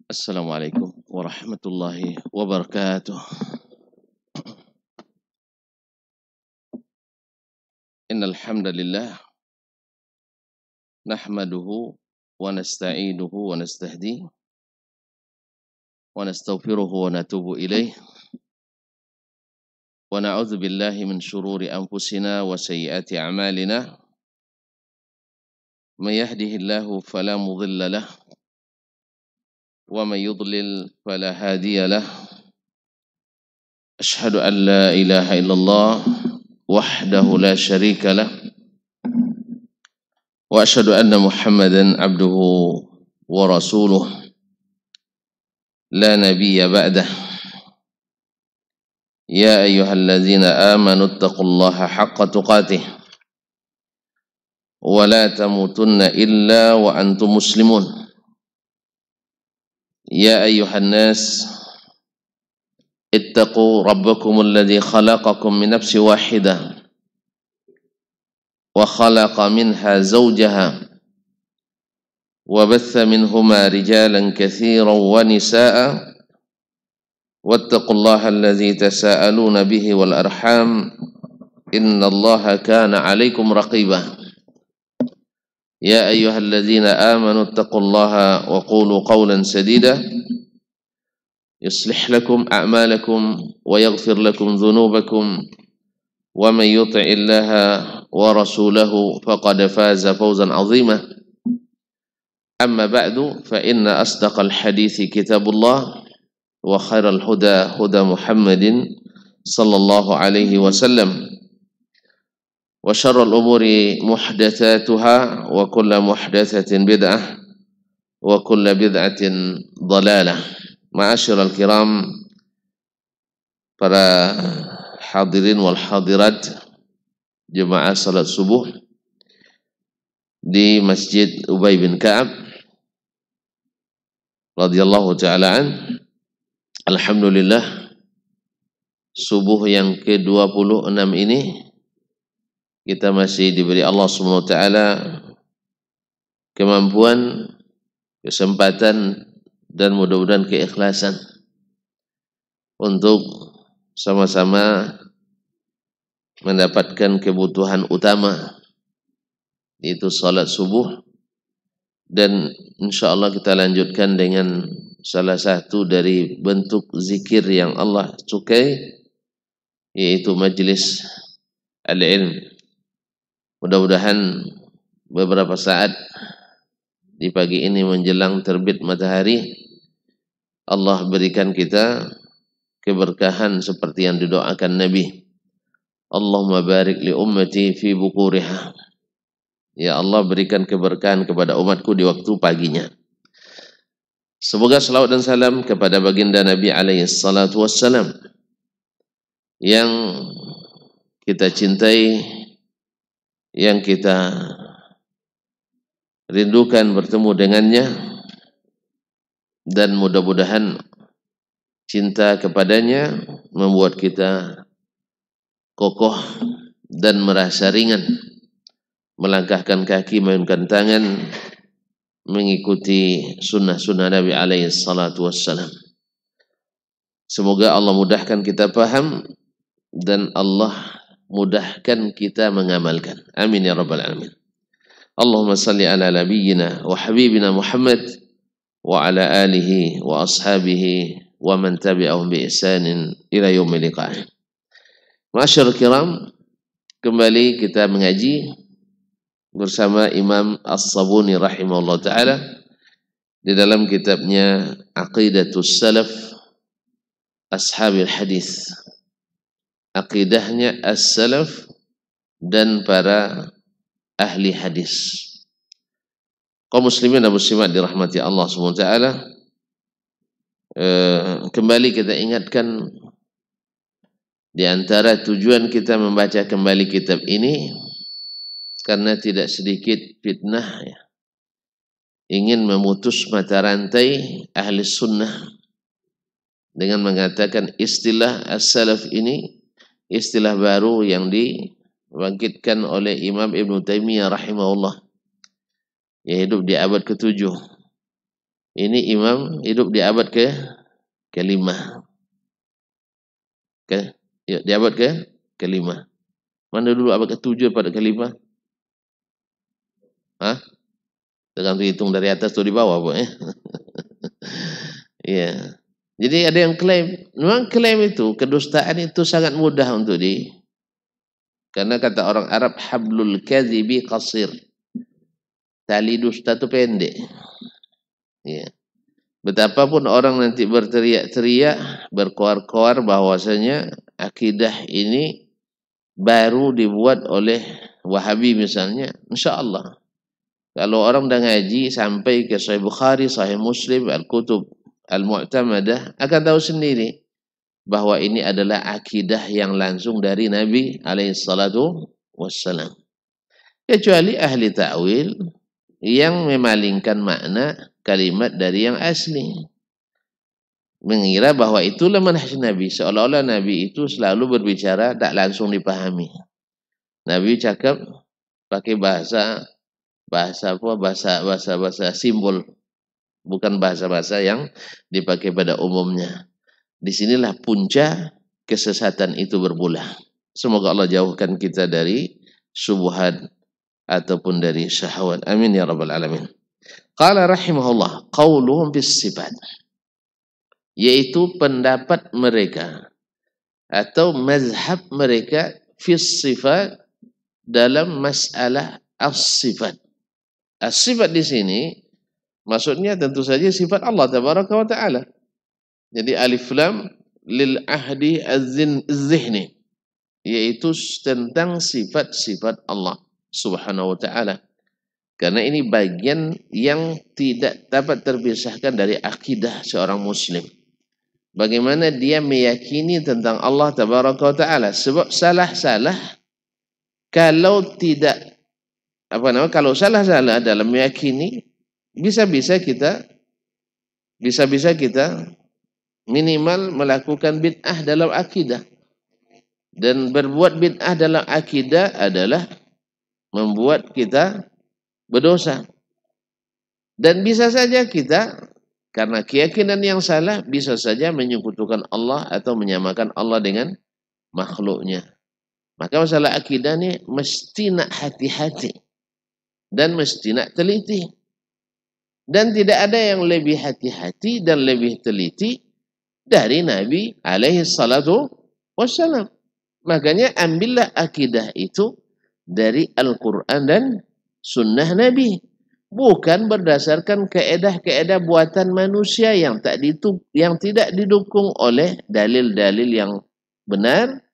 Assalamualaikum warahmatullahi wabarakatuh. Innal hamdalillah nahmaduhu wa nasta'inuhu wa nastahdihi wa nastaghfiruhu wa natubu ilaih wa na'udzu billahi min shururi anfusina wa sayyiati a'malina. May yahdihillahu fala mudilla lahu wa may yudlil fala hadiya lahu. Ashhadu an la ilaha illallah wahdahu la syarika lah wa asyhadu anna Muhammadan abduhu wa rasuluh la nabiyya ba'dah. Ya ayyuhalladzina amanu taqullaha haqqa tuqatih wa la tamutunna illa wa antum muslimun. Ya ayyuhan nas ittaqu rabbakum alladhi khalaqakum min nafsin wahidah wa khalaqa minha zawjaha wa batha minhuma rijalan katsiran wa nisaa wattaqullaha alladhi tasaaluna bihi wal arham innallaha kana 'alaikum raqiba. Ya ayyuhalladzina amanu taqullaha wa qulu qawlan sadida yuslih lakum a'malakum wa yaghfir lakum dhunubakum wa man yuti'illaha wa rasulahu faqad faza fawzan 'azima. Amma ba'du fa inna asdaqal hadithi kitabullah wa khairal huda huda Muhammadin sallallahu alaihi wasallam wa syarrul umuri muhdatsatuha wa kullu muhdatsatin bid'ah wa kullu bid'atin dhalalah. Ma'asyiral kiram, para hadirin wal hadirat jemaah salat subuh di Masjid Ubay bin Ka'ab radhiyallahu ta'ala an. Alhamdulillah, subuh yang ke-26 ini kita masih diberi Allah Subhanahu wa taala kemampuan, kesempatan dan mudah-mudahan keikhlasan untuk sama-sama mendapatkan kebutuhan utama, yaitu salat subuh. Dan insyaallah kita lanjutkan dengan salah satu dari bentuk zikir yang Allah sukai, yaitu majlis al-ilm. Mudah-mudahan beberapa saat di pagi ini menjelang terbit matahari, Allah berikan kita keberkahan seperti yang didoakan Nabi. Allahumma barik li ummati fi bukuriha. Ya Allah, berikan keberkahan kepada umatku di waktu paginya. Semoga salawat dan salam kepada baginda Nabi alaihi salatu wassalam yang kita cintai, yang kita rindukan bertemu dengannya, dan mudah-mudahan cinta kepadanya membuat kita kokoh dan merasa ringan melangkahkan kaki, mengayunkan tangan mengikuti sunnah-sunnah Nabi alaihi salatu wassalam. Semoga Allah mudahkan kita paham dan Allah mudahkan kita mengamalkan. Amin ya rabbal alamin. Allahumma salli ala nabiyyina wa habibina Muhammad wa ala alihi wa ashabihi wa man tabi'ahum bi ihsanin ila yaumil liqa'ah. Ma'asyiral kiram, kembali kita mengaji bersama Imam As-Sabuni rahimahullah ta'ala di dalam kitabnya Aqidatus Salaf Ashabil Hadis. Aqidahnya as-salaf dan para ahli hadis. Kaum muslimin dan muslimat dirahmati Allah SWT, kembali kita ingatkan di antara tujuan kita membaca kembali kitab ini karena tidak sedikit fitnah ya, ingin memutus mata rantai ahli sunnah dengan mengatakan istilah as-salaf ini istilah baru yang dibangkitkan oleh Imam Ibn Taimiyah rahimahullah. yang hidup di abad ke-7. Ini imam hidup di abad ke-5. Di abad ke-5. Mana dulu abad ke-7 pada ke-5? Hah? Tergantung hitung dari atas atau di bawah, Bu, ya. Iya. Jadi ada yang klaim, memang klaim itu, kedustaan itu sangat mudah untuk karena kata orang Arab, hablul kadhibi qasir. Tali dusta itu pendek. Ya. Betapapun orang nanti berteriak-teriak, berkoar-koar bahwasanya akidah ini baru dibuat oleh Wahabi misalnya, insya Allah. Kalau orang dah ngaji sampai ke Sahih Bukhari, Sahih Muslim, Al-Kutub Al-Mu'tamadah, akan tahu sendiri bahwa ini adalah akidah yang langsung dari Nabi alaihissalatu wassalam. Kecuali ahli ta'wil yang memalingkan makna kalimat dari yang asli. Mengira bahwa itulah manhaj Nabi. Seolah-olah Nabi itu selalu berbicara tak langsung dipahami. Nabi cakap pakai bahasa simbol, bukan bahasa-bahasa yang dipakai pada umumnya. Disinilah punca kesesatan itu bermula. Semoga Allah jauhkan kita dari syubhat ataupun dari syahwat. Amin ya rabbal alamin. Qala rahimahullah, qauluhum bis sifat, yaitu pendapat mereka atau mazhab mereka fis sifat, dalam masalah as-sifat. As-sifat di sini maksudnya tentu saja sifat Allah tabaraka wa taala. Jadi alif lam lil ahdi az-zihni, yaitu tentang sifat-sifat Allah subhanahu wa ta'ala. Karena ini bagian yang tidak dapat terpisahkan dari akidah seorang muslim. Bagaimana dia meyakini tentang Allah tabaraka wa ta'ala. Sebab salah-salah kalau salah-salah dalam meyakini, bisa-bisa kita minimal melakukan bid'ah dalam akidah. Dan berbuat bid'ah dalam akidah adalah membuat kita berdosa. Dan bisa saja kita, karena keyakinan yang salah, bisa saja menyekutukan Allah atau menyamakan Allah dengan makhluknya. Maka masalah akidah ini mesti nak hati-hati dan mesti nak teliti. Dan tidak ada yang lebih hati-hati dan lebih teliti dari Nabi alaihi salatu wassalam. Makanya ambillah akidah itu dari Al-Quran dan sunnah Nabi. Bukan berdasarkan keedah-keedah buatan manusia yang tidak didukung oleh dalil-dalil yang benar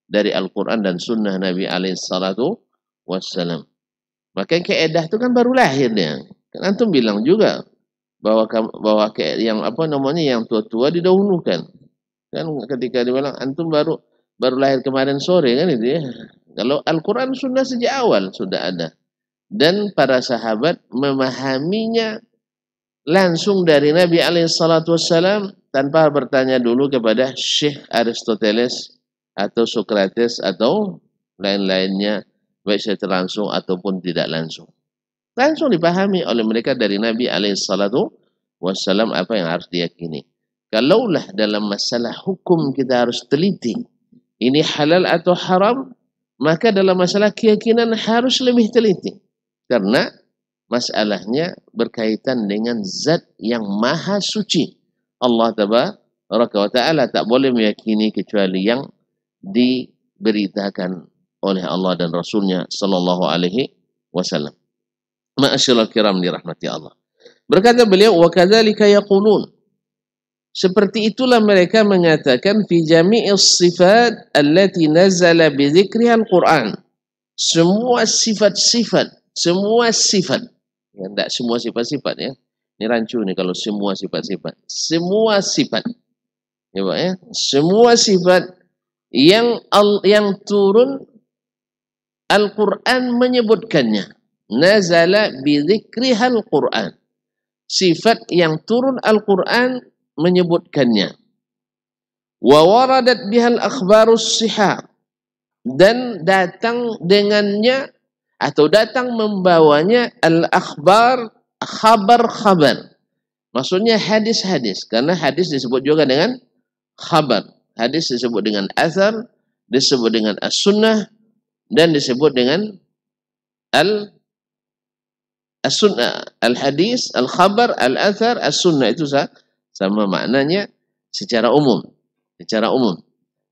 dari Al-Quran dan sunnah Nabi alaihi salatu wassalam. Maka keedah itu kan baru lahir dia. Kan antum bilang juga bahwa yang tua-tua didahulukan. Kan ketika dibilang antum baru lahir kemarin sore kan itu ya. Kalau Al-Quran sunnah sejak awal sudah ada. Dan para sahabat memahaminya langsung dari Nabi alaihissalam tanpa bertanya dulu kepada Syekh Aristoteles atau Socrates atau lain-lainnya, baik secara langsung ataupun tidak langsung. Langsung dipahami oleh mereka dari Nabi alaihissalam apa yang harus diyakini. Kalaulah dalam masalah hukum kita harus teliti, ini halal atau haram, maka dalam masalah keyakinan harus lebih teliti. Karena masalahnya berkaitan dengan zat yang maha suci. Allah tabaraka wa ta'ala tak boleh meyakini kecuali yang diberitakan oleh Allah dan Rasulnya sallallahu alaihi wasallam. Ma'asyiral kiram dirahmati Allah. Berkata beliau, wa kadzalika yaqulun, seperti itulah mereka mengatakan fi jami'is sifat allati nazala bi dzikriha al-Qur'an. Semua sifat-sifat, ya, tidak semua sifat-sifat ya. Ini rancu nih kalau semua sifat-sifat. Semua sifat. Ya, Pak, ya. Semua sifat yang turun Al-Quran menyebutkannya. Nazala bi dzikriha al-Quran. Sifat yang turun Al-Quran menyebutkannya. Wa waradat bihal akhbarus sihah, dan datang dengannya atau datang membawanya al-akhbar, khabar-khabar. Maksudnya hadis-hadis, karena hadis disebut juga dengan khabar. Hadis disebut dengan athar, disebut dengan as-sunnah, dan disebut dengan as-sunnah, al-hadis, al-khabar, al-athar, as-sunnah. Itu sama maknanya secara umum. Secara umum.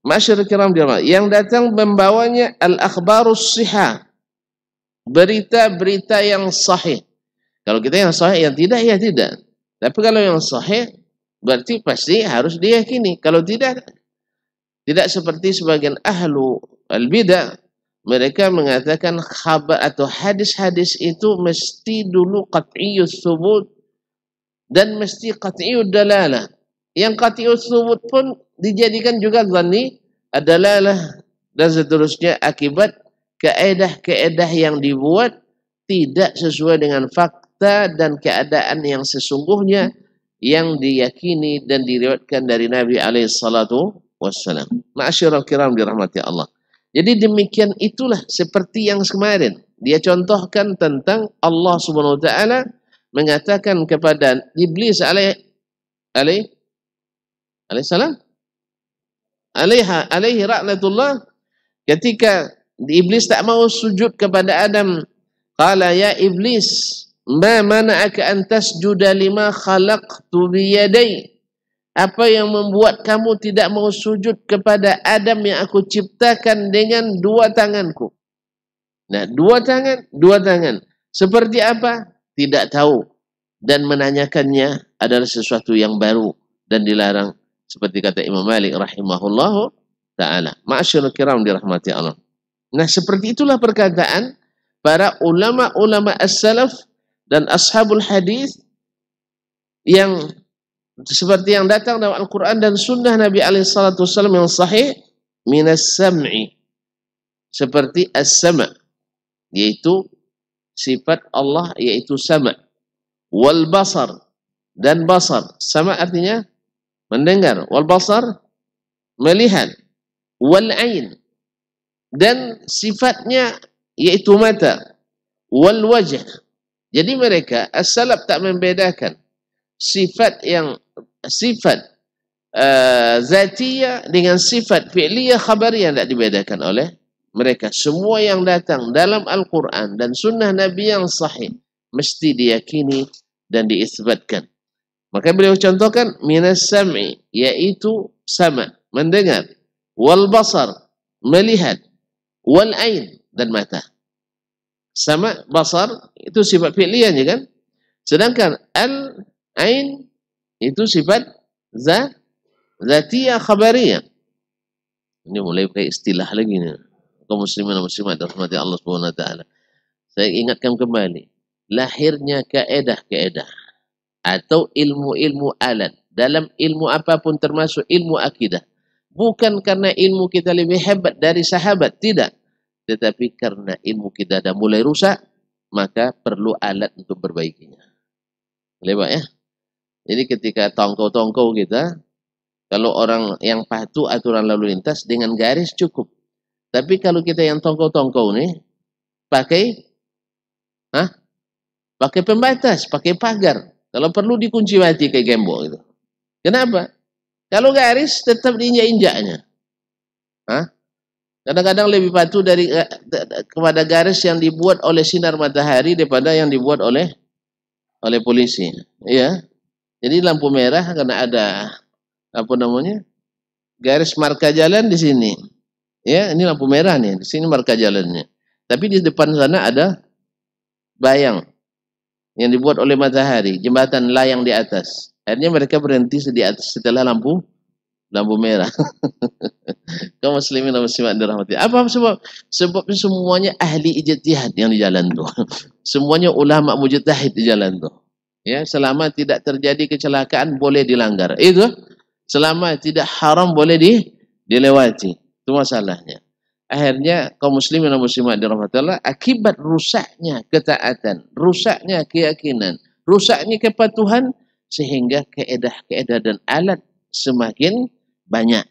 Masyarakat kiram yang datang membawanya al-akhbarus sihah, berita-berita yang sahih. Kalau kita yang sahih, yang tidak, ya tidak. Tapi kalau yang sahih, berarti pasti harus diyakini. Kalau tidak, tidak seperti sebagian ahlu al-bidah, mereka mengatakan khabar atau hadis-hadis itu mesti dulu qat'iyus thubut dan mesti qat'iyud dalalah. Yang qat'iyus thubut pun dijadikan juga dhanni ad-dalalah dan seterusnya akibat kaedah-kaedah yang dibuat tidak sesuai dengan fakta dan keadaan yang sesungguhnya yang diyakini dan diriwayatkan dari Nabi alaihi salatu wassalam. Ma'asyiral kiram dirahmati Allah. Jadi demikian itulah seperti yang kemarin dia contohkan tentang Allah Subhanahu wa taala mengatakan kepada Iblis alaihi ra'natullah, ketika Iblis tak mau sujud kepada Adam, qala ya Iblis ma mana'aka an tasjuda lima khalaqtu biyadai. Apa yang membuat kamu tidak mau sujud kepada Adam yang aku ciptakan dengan dua tanganku? Nah, dua tangan. Seperti apa? Tidak tahu. Dan menanyakannya adalah sesuatu yang baru dan dilarang. Seperti kata Imam Malik rahimahullahu ta'ala. Ma'asyarul kiram dirahmati Allah. Nah, seperti itulah perkataan para ulama-ulama as-salaf dan ashabul hadis yang seperti yang datang dalam Al-Quran dan Sunnah Nabi alaihissalatu wassalam yang sahih, minas sam'i, seperti as-sama', yaitu sifat Allah, yaitu sama', wal basar, dan basar. Sama' artinya mendengar, wal basar melihat, wal ain, dan sifatnya yaitu mata, wal wajh. Jadi mereka as-salaf tak membedakan sifat zatiyah dengan sifat fi'liyah khabariyah, tidak dibedakan oleh mereka. Semua yang datang dalam Al-Quran dan Sunnah Nabi yang sahih mesti diyakini dan diisbatkan. Maka beliau contohkan minas sam'i, yaitu sama, mendengar, wal basar, melihat, wal ain, dan mata. Sama, basar itu sifat fi'liyahnya kan, sedangkan al-ain itu sifat zatiyah khabariyah. Ini mulai pakai istilah lagi nih. Kaum muslimin dan muslimat rahmati Allah Subhanahu wa taala. Saya ingatkan kembali lahirnya kaedah-kaedah atau ilmu-ilmu alat dalam ilmu apapun termasuk ilmu akidah. Bukan karena ilmu kita lebih hebat dari sahabat, tidak. Tetapi karena ilmu kita dah mulai rusak, maka perlu alat untuk perbaikinya. Lebar ya. Jadi ketika tongkau-tongkau kita, kalau orang yang patuh aturan lalu lintas dengan garis cukup. Tapi kalau kita yang tongkau-tongkau nih, pakai pembatas, pakai pagar. Kalau perlu dikunci mati kayak gembok gitu. Kenapa? Kalau garis tetap diinjak-injaknya. Kadang-kadang lebih patuh kepada garis yang dibuat oleh sinar matahari daripada yang dibuat oleh polisi. Ya. Jadi lampu merah karena ada garis marka jalan di sini. Ya, ini lampu merah nih, di sini marka jalannya. Tapi di depan sana ada bayang yang dibuat oleh matahari, jembatan layang di atas. Akhirnya mereka berhenti di atas setelah lampu merah. Kaum muslimin dan muslimat dirahmati. Apa sebab? Sebab semuanya ahli ijtihad yang di jalan tuh. Semuanya ulama mujtahid di jalan tuh. Ya, selama tidak terjadi kecelakaan boleh dilanggar. Itu selama tidak haram boleh dilewati. Itu masalahnya. Akhirnya kaum muslimin dan muslimat dirahmati Allah, akibat rusaknya ketaatan, rusaknya keyakinan, rusaknya kepatuhan, sehingga keedah-keedah dan alat semakin banyak.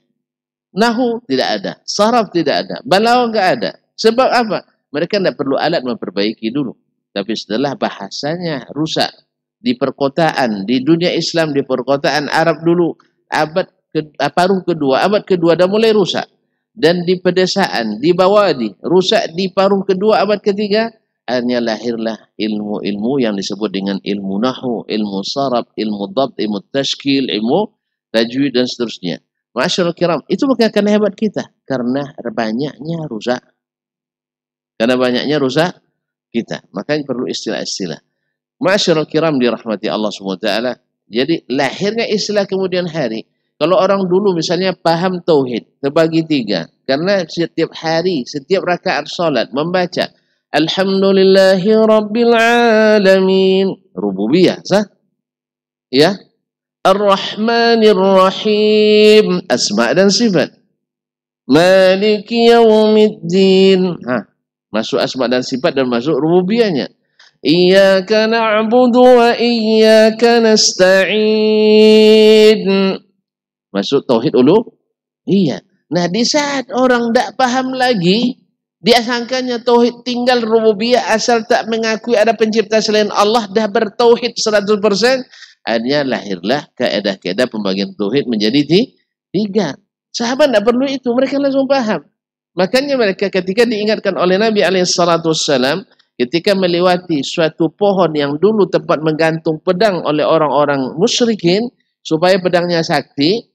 Nahu tidak ada, saraf tidak ada, balaghah enggak ada. Sebab apa? Mereka tidak perlu alat memperbaiki dulu. Tapi setelah bahasanya rusak di perkotaan, di dunia Islam, di perkotaan Arab dulu, paruh kedua, abad kedua dah mulai rusak. Dan di pedesaan, di bawadi, rusak di paruh kedua, abad ketiga, akhirnya lahirlah ilmu-ilmu yang disebut dengan ilmu nahu, ilmu sarab, ilmu dhabt, ilmu tashkil, ilmu tajwid dan seterusnya. Ma'asyiral kiram, itu bukan karena hebat kita, karena banyaknya rusak. Karena banyaknya rusak kita. Makanya perlu istilah-istilah. Ma'asyiral kiram dirahmati Allah SWT. Jadi lahirnya istilah kemudian hari. Kalau orang dulu misalnya paham tauhid, terbagi tiga. Karena setiap hari, setiap rakaat salat membaca Alhamdulillahi Rabbil Alamin. Rububiyah, sah? Ya. Ar-Rahmanir Rahim. Asma' dan sifat. Maliki Yawmiddin. Masuk asma' dan sifat dan masuk rububiyahnya. Iyyaka na'budu wa iyyaka nasta'in. Masuk tauhid uluhiyah. Nah, di saat orang tak paham lagi, dia sangkanya tauhid tinggal rububiyah asal tak mengakui ada pencipta selain Allah, dah bertauhid 100%. Akhirnya lahirlah kaedah-kaedah pembagian tauhid menjadi tiga. Sahabat tak perlu itu, mereka langsung paham. Makanya mereka ketika diingatkan oleh Nabi SAW, ketika melewati suatu pohon yang dulu tempat menggantung pedang oleh orang-orang musyrikin, supaya pedangnya sakti,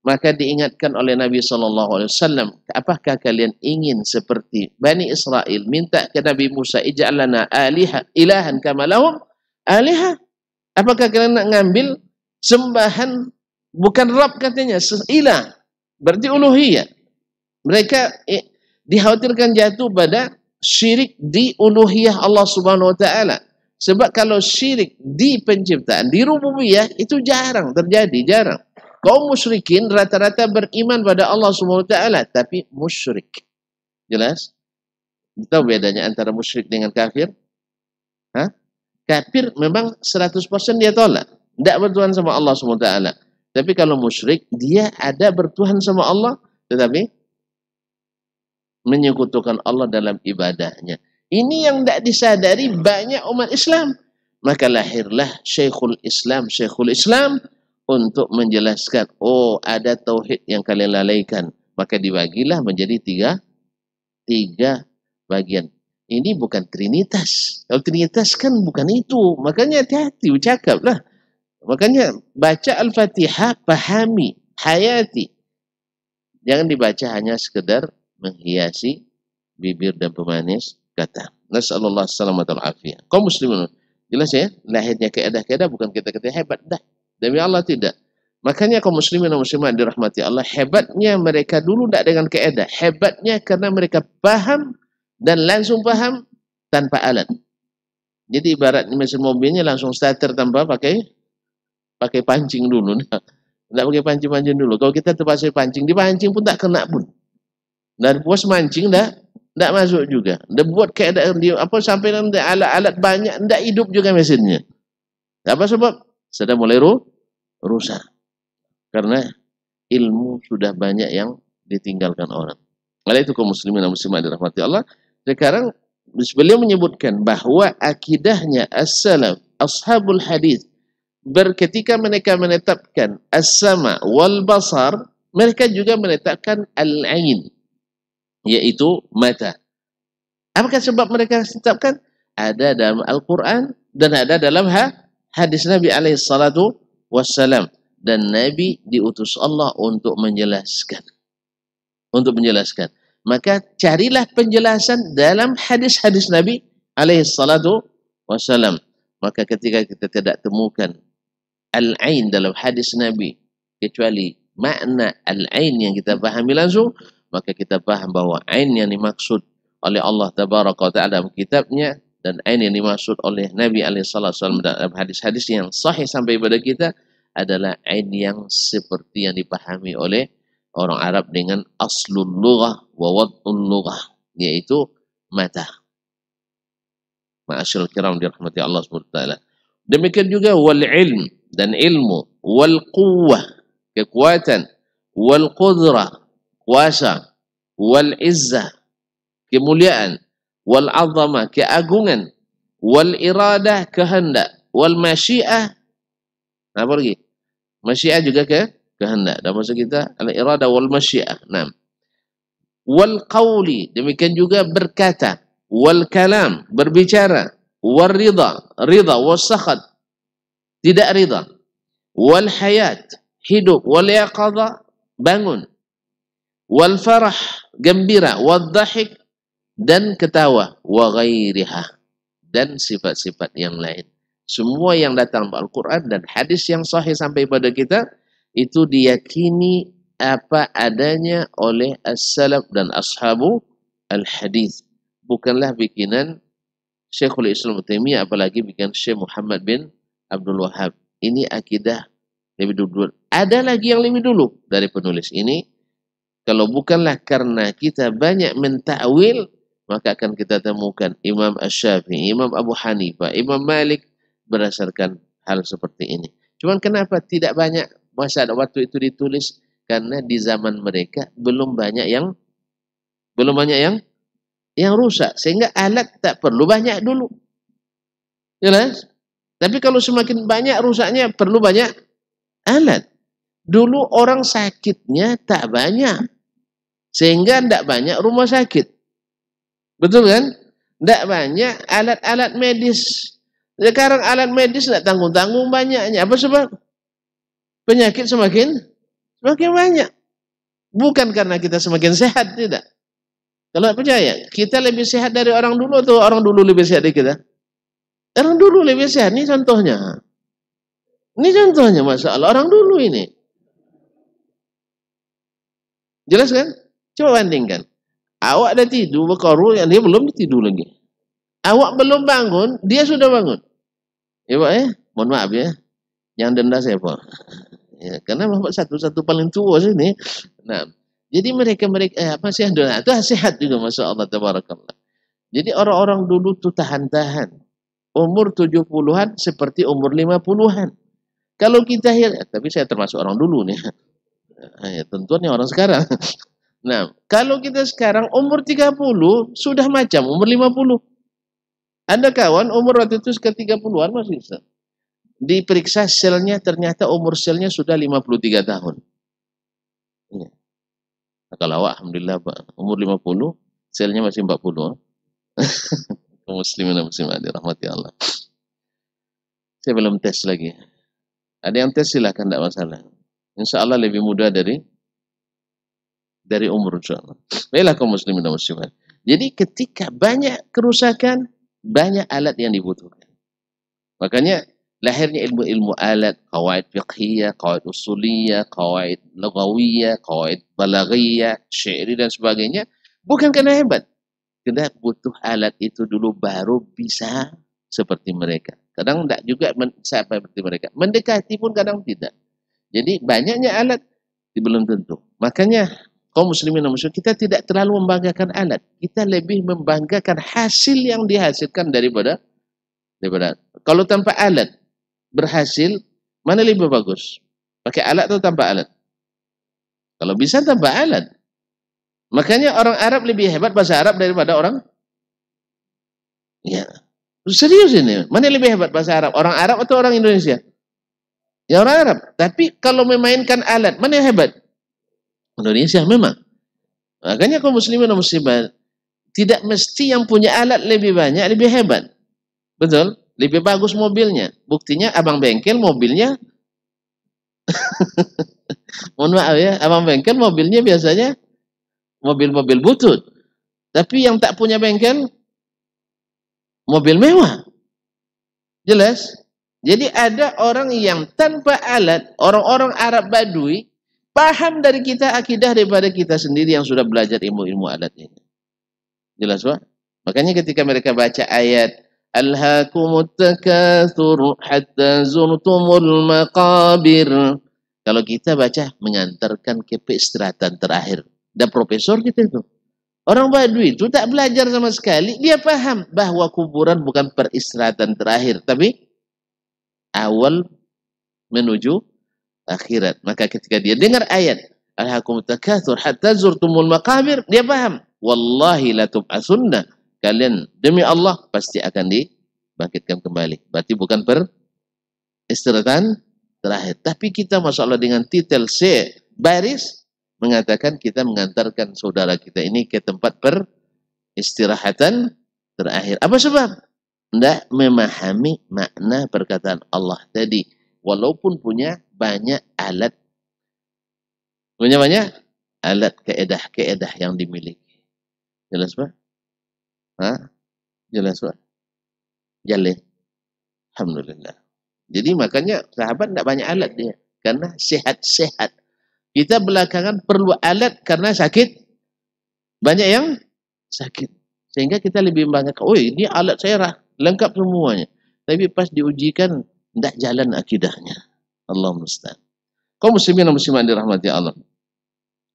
maka diingatkan oleh Nabi SAW, apakah kalian ingin seperti Bani Israel minta ke Nabi Musa, ij'al lana ilahan kama lahum alihah? Apakah kalian nak ngambil sembahan, bukan Rabb katanya, ilah, berarti uluhiyah. Mereka dikhawatirkan jatuh pada syirik di uluhiyah Allah Subhanahu Wa Taala. Sebab kalau syirik di penciptaan, di rububiyah, itu jarang terjadi, jarang. Kaum musyrikin rata-rata beriman pada Allah Subhanahu Wa Taala, tapi musyrik. Jelas? Tahu bedanya antara musyrik dengan kafir? Kafir memang 100% dia tolak. Tidak bertuhan sama Allah SWT. Tapi kalau musyrik, dia ada bertuhan sama Allah, tetapi menyekutukan Allah dalam ibadahnya. Ini yang tidak disadari banyak umat Islam. Maka lahirlah Syekhul Islam untuk menjelaskan, oh ada tauhid yang kalian lalaikan. Maka dibagilah menjadi tiga bagian. Ini bukan Trinitas. Kalau Trinitas kan bukan itu. Makanya hati-hati ucapkanlah. Makanya baca Al-Fatihah, pahami, hayati. Jangan dibaca hanya sekedar menghiasi bibir dan pemanis kata. Nasallallahu alaihi wasallam. Kaum muslimin, jelas ya, lahirnya keedah-keedah bukan kita hebat dah. Demi Allah tidak. Makanya kaum muslimin dan muslimat dirahmati Allah, hebatnya mereka dulu tidak dengan keedah. Hebatnya karena mereka paham dan langsung paham tanpa alat. Jadi ibarat mesin mobilnya langsung starter tanpa pakai pancing dulu. Tidak pakai pancing dulu. Kalau kita terpaksa pancing, dipancing pun tak kena pun. Dan puas mancing tidak masuk juga. Dia buat kayak apa sampai nanti alat-alat banyak tidak hidup juga mesinnya. Apa sebab? Sudah mulai rusak. Karena ilmu sudah banyak yang ditinggalkan orang. Oleh itu kaum muslimin dan muslimat dirahmati Allah. Sekarang beliau menyebutkan bahwa akidahnya as-salaf, ashabul hadis, ketika mereka menetapkan as-sama wal basar, mereka juga menetapkan al-ain, yaitu mata. Apakah sebab mereka tetapkan? Ada dalam Al-Quran dan ada dalam hadis Nabi SAW. Dan Nabi diutus Allah untuk menjelaskan. Maka carilah penjelasan dalam hadis-hadis Nabi SAW. Maka ketika kita tidak temukan al-ain dalam hadis Nabi, kecuali makna al-ain yang kita pahami langsung, maka kita paham bahwa ain yang dimaksud oleh Allah Tabaraka wa Ta'ala dalam kitabnya, dan ain yang dimaksud oleh Nabi SAW dalam hadis-hadis yang sahih sampai pada kita, adalah ain yang seperti yang dipahami oleh orang Arab dengan aslul lughah wa wad'ul lughah, yaitu mata. Ma'asyiral kiram dirahmati Allah SWT. Demikian juga wal ilm, dan ilmu, wal quwwah, kekuatan, wal qudrah, kuasa, wal izzah, kemuliaan, wal azamah keagungan, wal iradah kehendak, wal masyiah apa lagi? Masyiah juga kehendak. Dan maksud kita al iradah wal masyiah. Nah, wal qawli demikian juga berkata, wal kalam berbicara, wal ridha was sakhat tidak ridha, wal hayat hidup, wal yaqadha bangun, wal farah gembira, wal dhahik dan ketawa, wa ghairiha dan sifat-sifat yang lain. Semua yang datang dalam Al-Quran dan hadis yang sahih sampai pada kita itu diyakini apa adanya oleh as-salaf dan ashabu al-hadis. Bukanlah bikinan Syekhul Islam Taimiyah, apalagi bikinan Syekh Muhammad bin Abdul Wahhab. Ini akidah lebih dulu. Ada lagi yang lebih dulu dari penulis ini. Kalau bukanlah karena kita banyak mentakwil, maka akan kita temukan Imam Asy-Syafi'i, Imam Abu Hanifah, Imam Malik berdasarkan hal seperti ini. Cuman kenapa tidak banyak masa waktu itu ditulis? Karena di zaman mereka belum banyak yang rusak, sehingga alat tak perlu banyak dulu. Jelas? Tapi kalau semakin banyak rusaknya perlu banyak alat. Dulu orang sakitnya tak banyak, sehingga tidak banyak rumah sakit. Betul kan? Tidak banyak alat-alat medis. Sekarang alat medis tidak tanggung-tanggung banyaknya. Apa sebab? Penyakit semakin banyak. Bukan karena kita semakin sehat, tidak. Kalau percaya, kita lebih sehat dari orang dulu atau orang dulu lebih sehat dari kita? Orang dulu lebih sehat. Ini contohnya. Masya Allah. Orang dulu ini. Jelas kan? Coba bandingkan. Awak dah tidur berkorul, dia belum tidur lagi. Awak belum bangun, dia sudah bangun. Ya Pak ya, mohon maaf ya. Yang denda saya Pak. Ya, karena Bapak satu paling tua sini. Nah, jadi mereka masih ada itu sehat juga, masya Allah tabarakallah. Jadi orang-orang dulu tuh tahan-tahan. Umur 70-an seperti umur 50-an. Kalau kita tapi saya termasuk orang dulu nih. Ya, tentunya orang sekarang. Nah, kalau kita sekarang umur 30 sudah macam umur 50. Ada kawan umur waktu itu sekitar 30-an masih bisa. Diperiksa selnya, ternyata umur selnya sudah 53 tahun. Ya. Nah, kalau awak alhamdulillah Pak, umur 50, selnya masih 40. Muslimin dan muslimat dirahmati Allah. Saya belum tes lagi. Ada yang tes silahkan, tidak masalah. Insya Allah lebih mudah dari umur insya Allah. Baiklah kaum muslimin dan muslimat. Jadi ketika banyak kerusakan, banyak alat yang dibutuhkan. Makanya lahirnya ilmu-ilmu alat, qawaid fiqhiyah, qawaid usuliyah, qawaid lughawiyah, qawaid balaghiyah, syairi dan sebagainya. Bukan karena hebat. Karena butuh alat itu dulu baru bisa seperti mereka. Kadang tidak juga seperti mereka. Mendekati pun kadang tidak. Jadi banyaknya alat belum tentu. Makanya kaum muslimin dan muslimat, kita tidak terlalu membanggakan alat. Kita lebih membanggakan hasil yang dihasilkan daripada kalau tanpa alat berhasil, mana lebih bagus? Pakai alat atau tanpa alat? Kalau bisa tanpa alat. Makanya orang Arab lebih hebat bahasa Arab daripada orang. Ya, serius ini. Mana lebih hebat bahasa Arab? Orang Arab atau orang Indonesia? Ya orang Arab. Tapi kalau memainkan alat, mana yang hebat? Indonesia memang. Makanya kaum muslimin dan muslimat, tidak mesti yang punya alat lebih banyak lebih hebat. Betul? Lebih bagus mobilnya. Buktinya abang bengkel mobilnya mohon maaf ya, abang bengkel mobilnya biasanya mobil-mobil butut. Tapi yang tak punya bengkel mobil mewah. Jelas? Jadi ada orang yang tanpa alat, orang-orang Arab Badui paham dari kita akidah daripada kita sendiri yang sudah belajar ilmu-ilmu alat ini. Jelas Pak? Makanya ketika mereka baca ayat Alhaakumut takatsur hatta zurtumul maqabir. Kalau kita baca mengantarkan ke peistirahatan terakhir. Dan profesor kita itu. Orang Badui itu tak belajar sama sekali. Dia paham bahwa kuburan bukan peristirahatan terakhir. Tapi awal menuju akhirat. Maka ketika dia dengar ayat Alhaakumut takatsur hatta zurtumul maqabir, dia paham. Wallahi la tub'atsunna kalian demi Allah pasti akan dibangkitkan kembali. Berarti bukan peristirahatan terakhir. Tapi kita Masya Allah dengan titel baris mengatakan kita mengantarkan saudara kita ini ke tempat peristirahatan terakhir. Apa sebab? Tidak memahami makna perkataan Allah tadi. Walaupun punya banyak alat. Punya banyak alat keedah yang dimiliki. Jelas Pak? Jelas Pak? Jelas. Alhamdulillah. Jadi makanya sahabat tidak banyak alat dia. Karena sehat-sehat. Kita belakangan perlu alat karena sakit. Banyak yang sakit. Sehingga kita lebih banyak. Oh ini alat saya lengkap semuanya. Tapi pas diujikan, tidak jalan akidahnya. Allah musta'an. Kaum muslimin dan muslimat dirahmati Allah.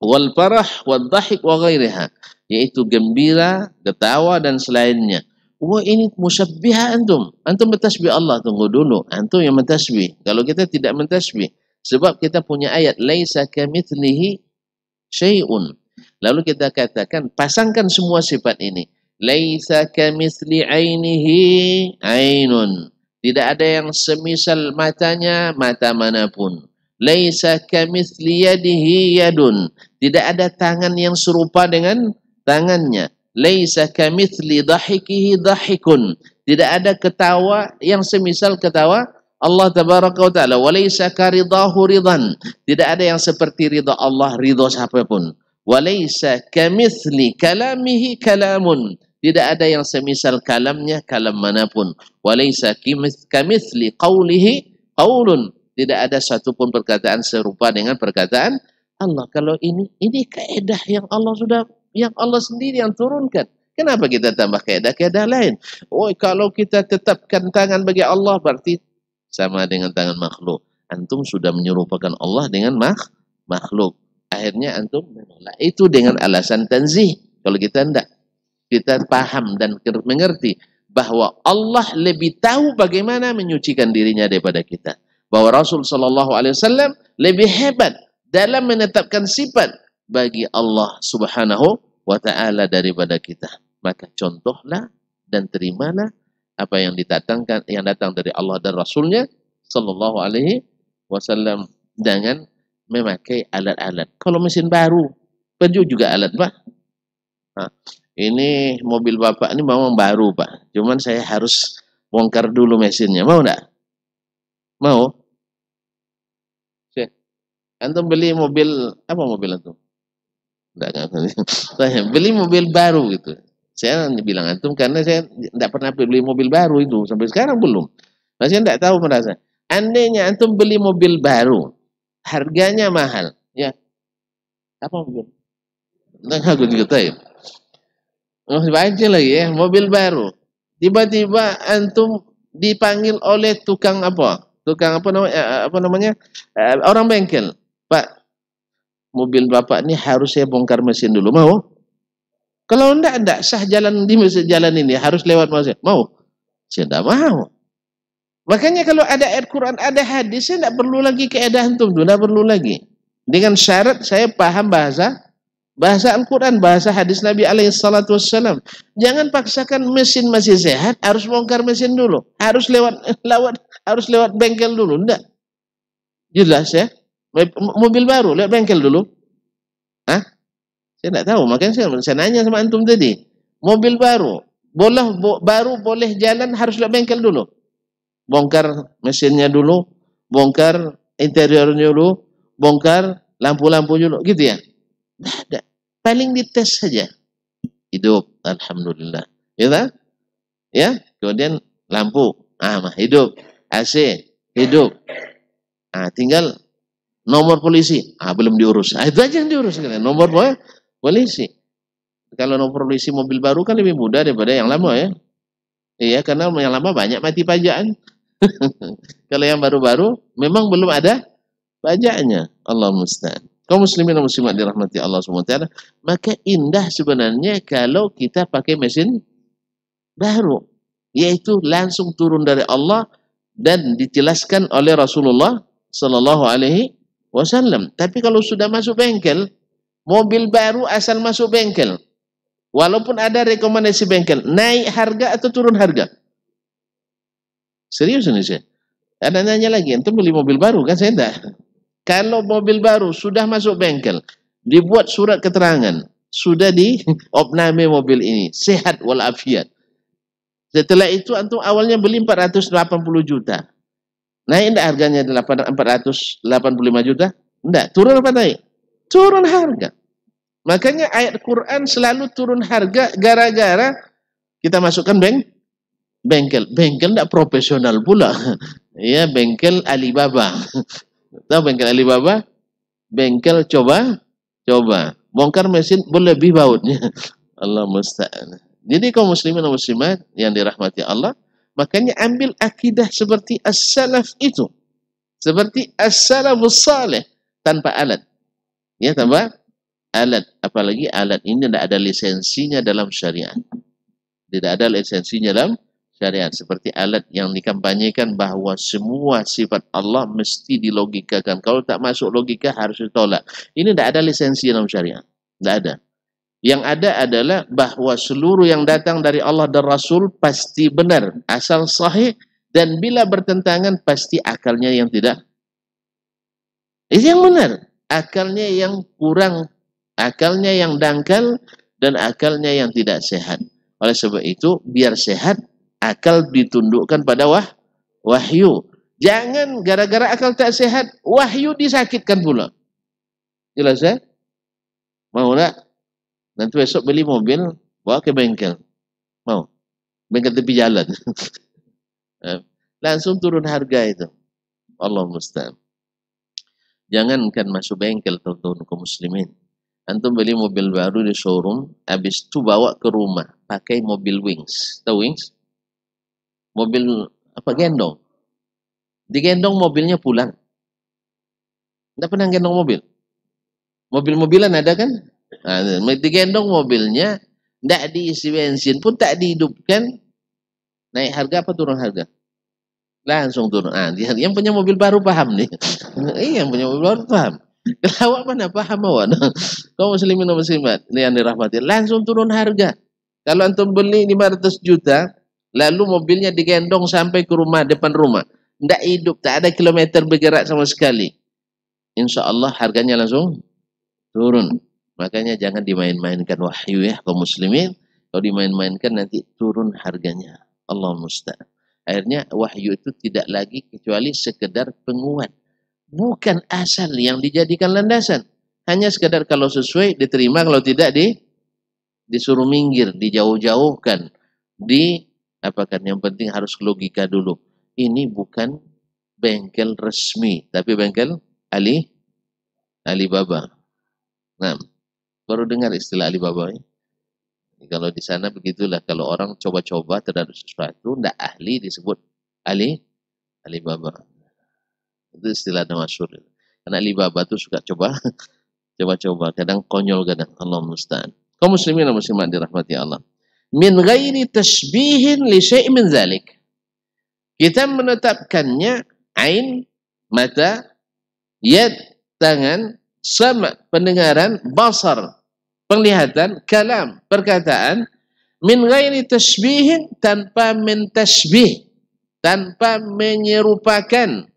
Wal farah, wal dhahik, wa ghairiha. Yaitu gembira, ketawa, dan selainnya. Wah ini musyabbihah antum. Antum bertasbih Allah. Tunggu dulu. Antum yang mentasbih. Kalau kita tidak mentasbih. Sebab kita punya ayat. Laisa kamitslihi syai'un. Lalu kita katakan, pasangkan semua sifat ini. Laisa kamitsli ainihi ainun. Tidak ada yang semisal matanya, mata manapun. Laisa kamitsli yadihi yadun. Tidak ada tangan yang serupa dengan tangannya. Laisa kamitsli dhahikihi dhahikun. Tidak ada ketawa yang semisal ketawa Allah tabaraka wa ta'ala. Wa laisa karidahu ridan. Tidak ada yang seperti ridha Allah, ridha siapapun. Wa laisa kamitsli kalamihi kalamun. Tidak ada yang semisal kalamnya, kalam manapun. Walaysa kamitsli qawlihi qawlun. Tidak ada satupun perkataan serupa dengan perkataan Allah. Kalau ini kaedah yang Allah sendiri yang turunkan. Kenapa kita tambah kaedah lain? Oh, kalau kita tetapkan tangan bagi Allah berarti sama dengan tangan makhluk. Antum sudah menyerupakan Allah dengan makhluk. Akhirnya antum menolak itu dengan alasan tanzih. Kalau kita tidak. Kita paham dan mengerti bahwa Allah lebih tahu bagaimana menyucikan dirinya daripada kita. Bahwa Rasul SAW lebih hebat dalam menetapkan sifat bagi Allah Subhanahu wa Ta'ala daripada kita. Maka contohlah dan terimalah apa yang datang dari Allah dan Rasulnya SAW dengan memakai alat-alat. Kalau mesin baru, Peugeot juga alat Pak. Ini mobil Bapak ini memang baru Pak. Cuman saya harus bongkar dulu mesinnya. Mau enggak? Mau? Antum beli mobil, apa mobil antum? Enggak. Saya beli mobil baru gitu. Saya bilang antum karena saya enggak pernah beli mobil baru itu. Sampai sekarang belum. Nah, saya enggak tahu merasa. Andainya antum beli mobil baru, harganya mahal. Ya. Apa mobil? Enggak aku juga tahu. Baca lagi ya, mobil baru. Tiba-tiba antum dipanggil oleh tukang apa? Tukang apa namanya? Orang bengkel. Pak, mobil Bapak ini harus saya bongkar mesin dulu. Mau? Kalau enggak sah jalan di jalan ini harus lewat mesin. Mau? Saya enggak mau. Makanya kalau ada ayat Quran, ada hadis, saya enggak perlu lagi keedah antum tuh, enggak perlu lagi. Dengan syarat saya paham bahasa Al-Quran, bahasa hadis Nabi SAW. Jangan paksakan mesin masih sehat, harus bongkar mesin dulu. Harus lewat bengkel dulu. Enggak. Jelas ya. Mobil baru, lewat bengkel dulu. Hah? Saya enggak tahu. Makanya saya nanya sama antum tadi. Mobil baru. Baru boleh jalan, harus lewat bengkel dulu. Bongkar mesinnya dulu. Bongkar interiornya dulu. Bongkar lampu-lampu dulu. Gitu ya. Enggak ada. Paling dites saja. Hidup. Alhamdulillah. Ya. Kemudian lampu. Hidup. AC. Hidup. Tinggal nomor polisi. Belum diurus. Itu aja yang diurus. Nomor polisi. Kalau nomor polisi mobil baru kan lebih mudah daripada yang lama ya. Iya, karena yang lama banyak mati pajakan. Kalau yang baru-baru memang belum ada pajaknya. Allah musta'an. Kaum muslimin dan muslimat dirahmati Allah SWT, maka indah sebenarnya kalau kita pakai mesin baru, yaitu langsung turun dari Allah dan dijelaskan oleh Rasulullah SAW. Tapi kalau sudah masuk bengkel, mobil baru asal masuk bengkel, Walaupun ada rekomendasi bengkel, naik harga atau turun harga? Serius ini saya. Ada nanya lagi, antum beli mobil baru kan? Saya enggak. Kalau mobil baru sudah masuk bengkel, dibuat surat keterangan, sudah diopname mobil ini, sehat walafiat. Setelah itu antum awalnya beli 480 juta. Naik enggak harganya 485 juta? Enggak, turun apa naik? Turun harga. Makanya ayat Quran selalu turun harga gara-gara kita masukkan bengkel. Bengkel enggak profesional pula. Ya, bengkel Alibaba. Tahu bengkel Alibaba? Bengkel coba. Bongkar mesin berlebih bautnya. Allah musta'an. Jadi kaum muslimin dan muslimat yang dirahmati Allah, makanya ambil akidah seperti as-salaf itu. Seperti as-salafus salih tanpa alat. Ya, tanpa alat. Apalagi alat ini tidak ada lisensinya dalam syariat. Tidak ada lisensinya dalam syariat. Seperti alat yang dikampanyekan bahwa semua sifat Allah mesti dilogikakan. Kalau tak masuk logika harus ditolak. Ini tidak ada lisensi dalam syariat. Tidak ada. Yang ada adalah bahwa seluruh yang datang dari Allah dan Rasul pasti benar. Asal sahih. Dan bila bertentangan pasti akalnya yang tidak. Itu yang benar. Akalnya yang kurang. Akalnya yang dangkal. Dan akalnya yang tidak sehat. Oleh sebab itu biar sehat. Akal ditundukkan pada wahyu. Jangan gara-gara akal tak sehat, wahyu disakitkan pula. Jelas ya? Mau tak? Nanti besok beli mobil, bawa ke bengkel. Mau? Bengkel tepi jalan. Langsung turun harga itu. Allah musta'an. Jangankan masuk bengkel, teman-teman kaum muslimin. Antum beli mobil baru di showroom, habis itu bawa ke rumah. Pakai mobil Wings. Tahu Wings? Mobil apa gendong. Digendong mobilnya pulang. Tidak pernah gendong mobil. Mobil-mobilan ada kan? Nah, digendong mobilnya, tidak diisi bensin pun tak dihidupkan. Naik harga apa turun harga? Langsung turun. Yang punya mobil baru paham nih. Yang punya mobil baru paham. Kalau awak mana paham awak? Kau muslimin dan muslimat ini yang dirahmati. Langsung turun harga. Kalau antum beli 500 juta, lalu mobilnya digendong sampai ke rumah, depan rumah. Tidak hidup, tak ada kilometer bergerak sama sekali. Insya Allah harganya langsung turun. Makanya jangan dimain-mainkan wahyu ya kaum muslimin. Kalau dimain-mainkan nanti turun harganya. Allah musta'an. Akhirnya wahyu itu tidak lagi kecuali sekedar penguat. Bukan asal yang dijadikan landasan. Hanya sekedar kalau sesuai diterima, kalau tidak disuruh minggir, dijauh-jauhkan. Apakan yang penting harus logika dulu. Ini bukan bengkel resmi, tapi bengkel Alibaba. Nah, baru dengar istilah Alibaba ya? Kalau di sana begitulah, kalau orang coba-coba terhadap sesuatu, tidak ahli disebut Alibaba. Itu istilah masyhur. Karena Alibaba itu suka coba-coba, kadang konyol, kadang Allah musta'an. Kaum muslimin dan muslimat dirahmati Allah. Min ghairi tashbihin li syai' min zalik. Kita menetapkannya ain, mata, yad, tangan, sama, pendengaran, basar, penglihatan, kalam, perkataan, min ghairi tashbihin, tanpa mentashbih, tanpa menyerupakan,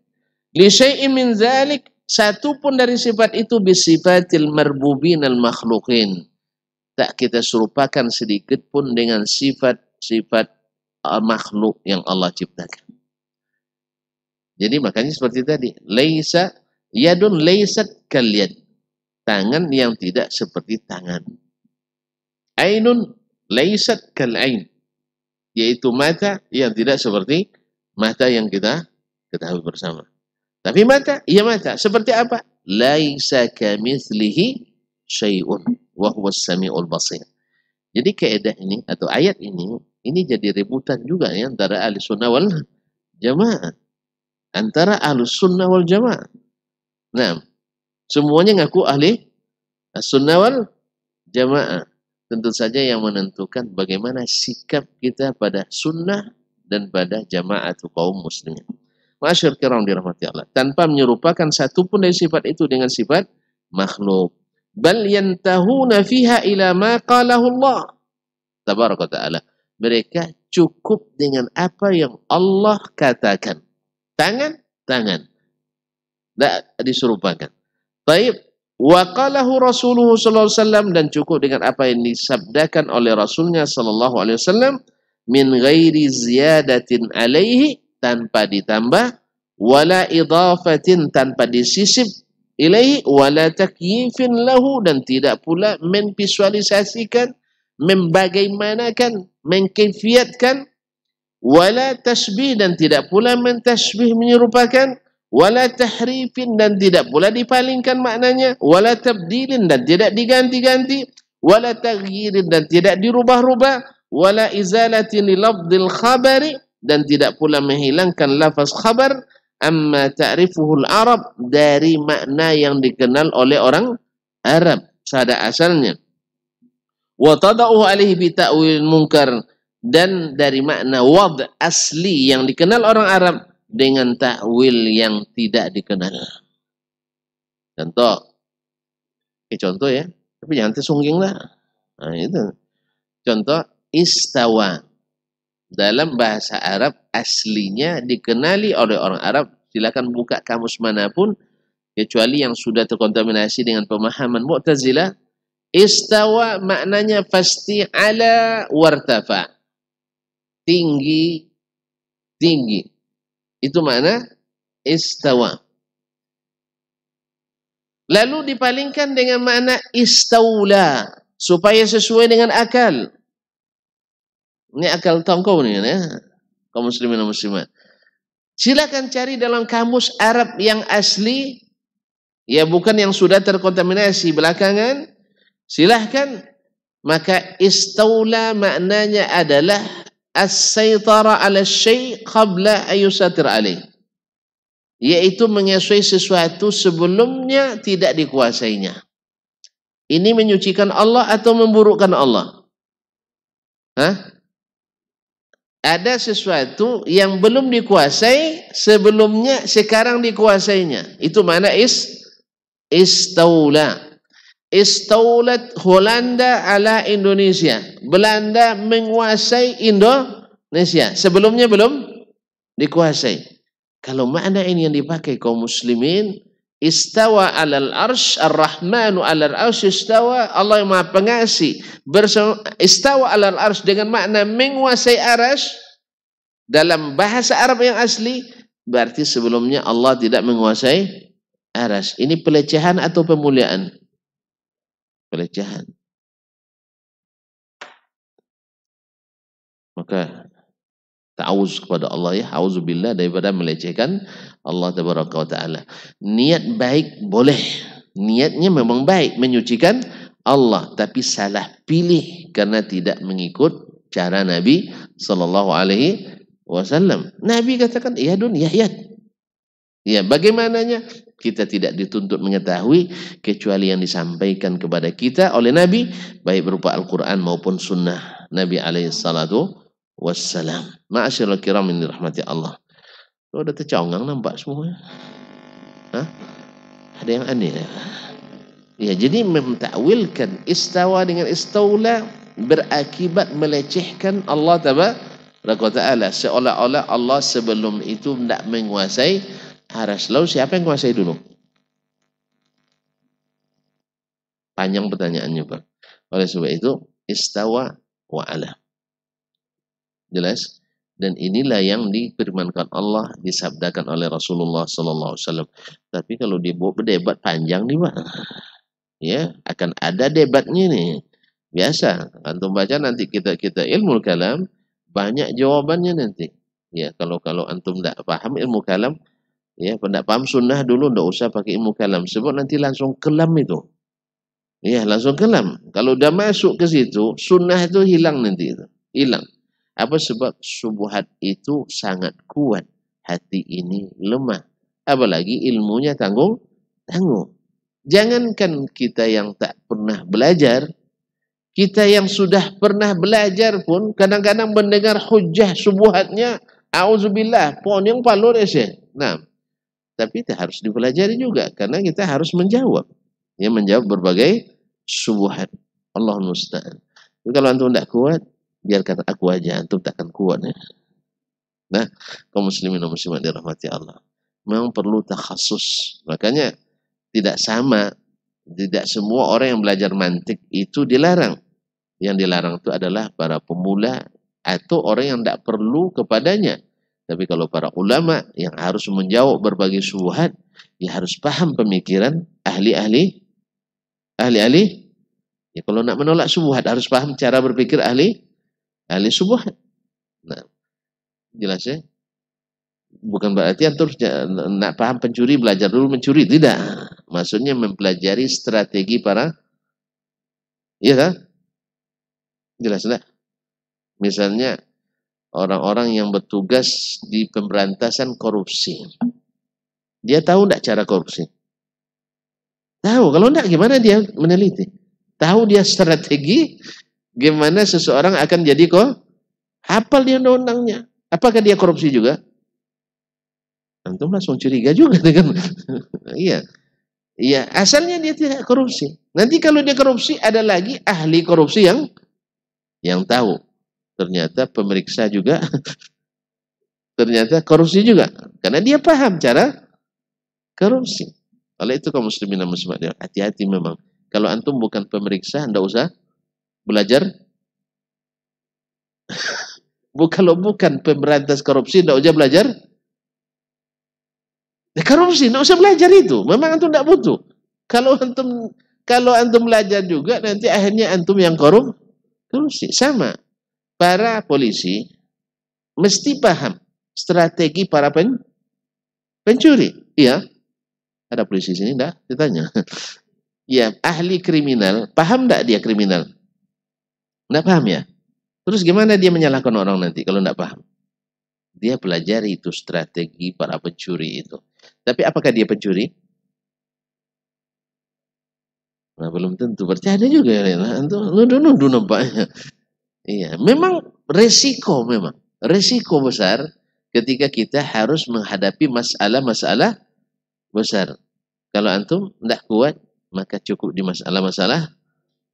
li syai'in min zalik, satu pun dari sifat itu bisifatil marbubin al makhluqin. Tak kita serupakan sedikit pun dengan sifat-sifat makhluk yang Allah ciptakan. Jadi makanya seperti tadi, laisa yadun laisat kal yad. Tangan yang tidak seperti tangan. Ainun laisat kal ain. Yaitu mata yang tidak seperti mata yang kita ketahui bersama. Tapi mata, iya mata. Seperti apa? Laisa kamitslihi syai'un wa huwas samiul basir. Jadi kaidah ini atau ayat ini jadi rebutan juga ya antara ahli sunnah wal jamaah. Antara ahli sunnah wal jamaah. Nah, semuanya ngaku ahli sunnah wal jamaah. Tentu saja yang menentukan bagaimana sikap kita pada sunnah dan pada jamaah atau kaum muslimin. Masyarakat kiram dirahmati Allah. Tanpa menyerupakan satu pun dari sifat itu dengan sifat makhluk. Bal yantahuna fiha ila ma qalahu Allah. tabaraka ta'ala. Mereka cukup dengan apa yang Allah katakan. Tangan, tidak diserupakan. Baik. Wa qalahu Rasulullah sallallahu alaihi wasallam, dan cukup dengan apa yang disabdakan oleh Rasulnya sallallahu alaihi wasallam, min ghairi ziyadatin alaihi, tanpa ditambah, wala idafatin, tanpa disisip, ilaihi, wala takyifin lahu, dan tidak pula memvisualisasikan, membagaimanakan, mengkaifiatkan, wala tasbih, dan tidak pula mentasbih, menyerupakan, wala tahrifin, dan tidak pula dipalingkan maknanya, wala tabdilin, dan tidak diganti-ganti, wala taghyirin, dan tidak dirubah-rubah, wala izalatin li lafdil khabari, dan tidak pula menghilangkan lafaz khabar, amma ta'rifuhul Arab, dari makna yang dikenal oleh orang Arab pada asalnya, wa tada'uhu alaihi bi ta'wil munkar, dan dari makna wad asli yang dikenal orang Arab dengan takwil yang tidak dikenal. Contoh ya, tapi jangan tersungging lah. Nah, itu contoh istawa. Dalam bahasa Arab aslinya dikenali oleh orang Arab. Silakan buka kamus manapun, kecuali yang sudah terkontaminasi dengan pemahaman Mu'tazilah. Istawa maknanya pasti ala wartafa, tinggi. Itu makna istawa. Lalu dipalingkan dengan makna istaula, supaya sesuai dengan akal. Ini akal tongkau nih ya, kaum muslimin dan muslimat. Silakan cari dalam kamus Arab yang asli, ya bukan yang sudah terkontaminasi belakangan. Silahkan. Maka istaula maknanya adalah as-saytara ala syai' qabla ayusatir alaih, yaitu menguasai sesuatu sebelumnya tidak dikuasainya. Ini menyucikan Allah atau memburukkan Allah? Ada sesuatu yang belum dikuasai sebelumnya, sekarang dikuasainya. Itu mana istaula. Istaulat Holanda ala Indonesia. Belanda menguasai Indonesia. Sebelumnya belum dikuasai. Kalau makna ini yang dipakai kaum muslimin, istawa alal arsh, ar-Rahmanu alal arsh istawa, Allah yang Maha Pengasih istawa alal arsh dengan makna menguasai arsh, dalam bahasa Arab yang asli berarti sebelumnya Allah tidak menguasai arsh. Ini pelecehan atau pemuliaan? Pelecehan. Maka ta'awuz kepada Allah ya, auzubillah daripada melecehkan Allah tabaraka wa ta'ala. Niat baik boleh, niatnya memang baik menyucikan Allah, tapi salah pilih karena tidak mengikut cara Nabi sallallahu alaihi wasallam. Nabi katakan ya dun ya yat. Ya, bagaimananya? Kita tidak dituntut mengetahui kecuali yang disampaikan kepada kita oleh Nabi, baik berupa Al-Quran maupun sunnah Nabi alaihi salatu wassalam. Ma'asyiral kiram yang dirahmati Allah. Udah terconggang nampak semua. Ada yang aneh ya? Ya, jadi mentakwilkan istawa dengan istaula berakibat melecehkan Allah tabaraka ta'ala, seolah-olah Allah sebelum itu tidak menguasai arsy. Lalu siapa yang menguasai dulu? Panjang pertanyaannya, Pak. Oleh sebab itu istawa wa ala. Jelas? Dan inilah yang difirmankan Allah, disabdakan oleh Rasulullah sallallahu alaihi wasallam. Tapi kalau dibuat berdebat panjang nih, Pak. Ya, akan ada debatnya nih. Biasa, antum baca nanti kita ilmu kalam, banyak jawabannya nanti. Ya, kalau antum tidak paham ilmu kalam, ya, tidak paham sunnah dulu, tidak usah pakai ilmu kalam, sebab nanti langsung kelam itu. Ya, langsung kelam. Kalau udah masuk ke situ, sunnah itu hilang nanti itu. Hilang. Apa sebab? Syubhat itu sangat kuat. Hati ini lemah. Apalagi ilmunya tanggung. Jangankan kita yang tak pernah belajar, kita yang sudah pernah belajar pun kadang-kadang mendengar hujah syubhatnya, auzubillah, pon yang palur ya. Nah, tapi kita harus dipelajari juga karena kita harus menjawab. Ya, menjawab berbagai syubhat. Allah musta'an. Kalau antum tidak kuat, biarkan aku aja, antum takkan kuat ya. Nah, kaum muslimin dan muslimat dirahmati Allah, memang perlu takhasus. Makanya tidak sama, tidak semua orang yang belajar mantik itu dilarang. Yang dilarang itu adalah para pemula atau orang yang tidak perlu kepadanya. Tapi kalau para ulama yang harus menjawab berbagai syubhat, ya harus paham pemikiran ahli-ahli. Ya kalau nak menolak syubhat harus paham cara berpikir ahli syubhat. Nah, jelas ya. Bukan berarti antum nak paham pencuri belajar dulu mencuri, tidak. Maksudnya mempelajari strategi para, iya kan? Jelas lah. Misalnya orang-orang yang bertugas di pemberantasan korupsi. Dia tahu enggak cara korupsi? Tahu. Kalau enggak gimana dia meneliti? Tahu dia strategi gimana seseorang akan jadi kok? Hafal dia undang-undangnya. Apakah dia korupsi juga? Antum langsung curiga juga dengan iya. Iya, asalnya dia tidak korupsi. Nanti kalau dia korupsi ada lagi ahli korupsi yang tahu. Ternyata pemeriksa juga ternyata korupsi juga. Karena dia paham cara korupsi. Oleh itu kaum muslimin dan muslimat, hati-hati memang. Kalau antum bukan pemeriksa, anda usah belajar. Kalau bukan pemberantas korupsi, anda usah belajar. Korupsi, anda usah belajar itu. Memang antum tidak butuh. Kalau antum belajar juga, nanti akhirnya antum yang korupsi. Sama. Para polisi mesti paham strategi para pencuri. Iya. Ada polisi sini enggak? Ditanya. Ya, ahli kriminal, paham enggak dia kriminal? Enggak paham ya? Terus gimana dia menyalahkan orang nanti kalau enggak paham? Dia pelajari itu strategi para pencuri itu. Tapi apakah dia pencuri? Nah, belum tentu. Berarti ada juga ya. Nuduh-nuduh nampaknya. Iya, memang resiko memang. Resiko besar ketika kita harus menghadapi masalah-masalah besar. Kalau antum tidak kuat, maka cukup di masalah-masalah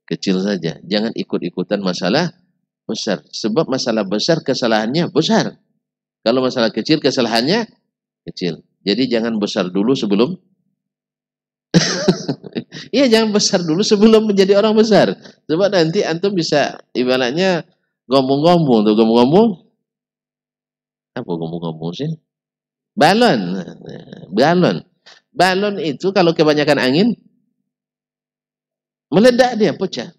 kecil saja. Jangan ikut-ikutan masalah besar. Sebab masalah besar kesalahannya besar. Kalau masalah kecil kesalahannya kecil. Jadi jangan besar dulu sebelum iya, jangan besar dulu sebelum menjadi orang besar. Sebab nanti antum bisa ibaratnya ngomong-ngomong tuh, ngomong-ngomong. Apa ngomong-ngomong sih? Balon. Balon. Balon itu kalau kebanyakan angin meledak dia, pecah.